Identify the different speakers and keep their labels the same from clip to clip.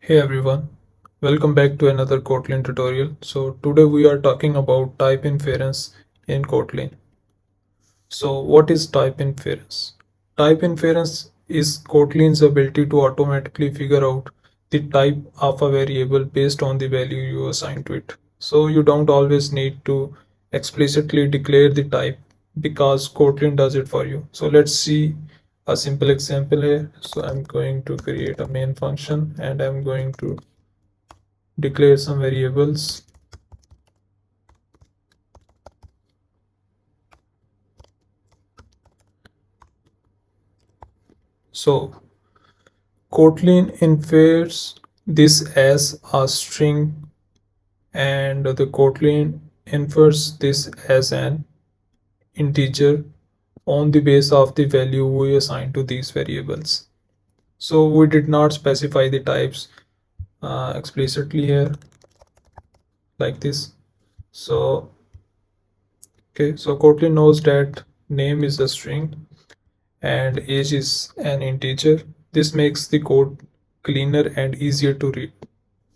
Speaker 1: Hey everyone, welcome back to another Kotlin tutorial. So today we are talking about type inference in Kotlin. So what is type inference? Type inference is Kotlin's ability to automatically figure out the type of a variable based on the value you assign to it. So you don't always need to explicitly declare the type because Kotlin does it for you. So let's see a simple example here. So I'm going to create a main function and I'm going to declare some variables. So Kotlin infers this as a string and the Kotlin infers this as an integer on the base of the value we assign to these variables. So we did not specify the types explicitly here like this. So Kotlin knows that name is a string and age is an integer. This makes the code cleaner and easier to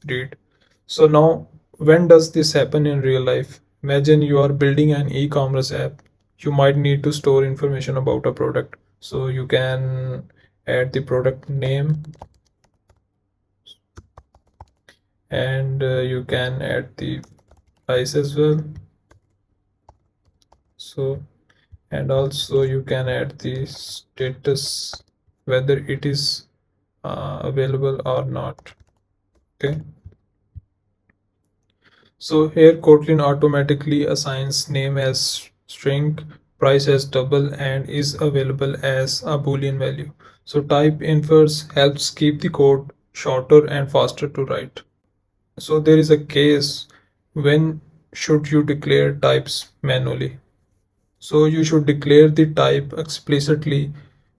Speaker 1: read. So now, when does this happen in real life? Imagine you are building an e-commerce app. You might need to store information about a product. So you can add the product name and you can add the price as well. So and also you can add the status, whether it is available or not. Okay, so here Kotlin automatically assigns name as string, price as double, and is available as a boolean value. So type infers helps keep the code shorter and faster to write. So there is a case when should you declare types manually. So you should declare the type explicitly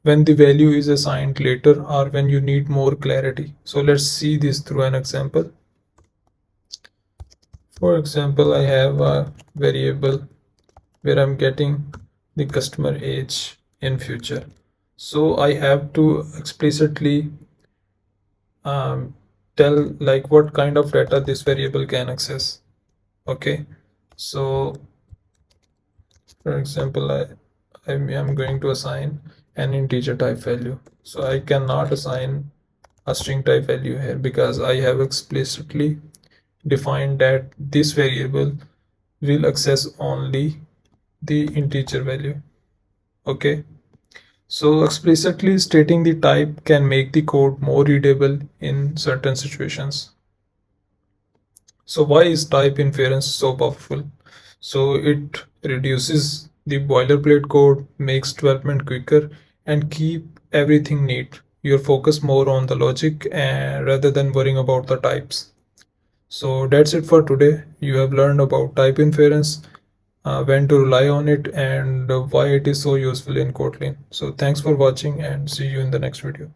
Speaker 1: when the value is assigned later or when you need more clarity. So let's see this through an example. For example, I have a variable where I'm getting the customer age in future. So I have to explicitly tell like what kind of data this variable can access. Okay, so for example, I'm going to assign an integer type value. So I cannot assign a string type value here because I have explicitly defined that this variable will access only the integer value. Okay, so explicitly stating the type can make the code more readable in certain situations. So why is type inference so powerful? So it reduces the boilerplate code, makes development quicker, and keep everything neat. You're focused more on the logic rather than worrying about the types. So that's it for today. You have learned about type inference, when to rely on it, and why it is so useful in Kotlin. So thanks for watching and see you in the next video.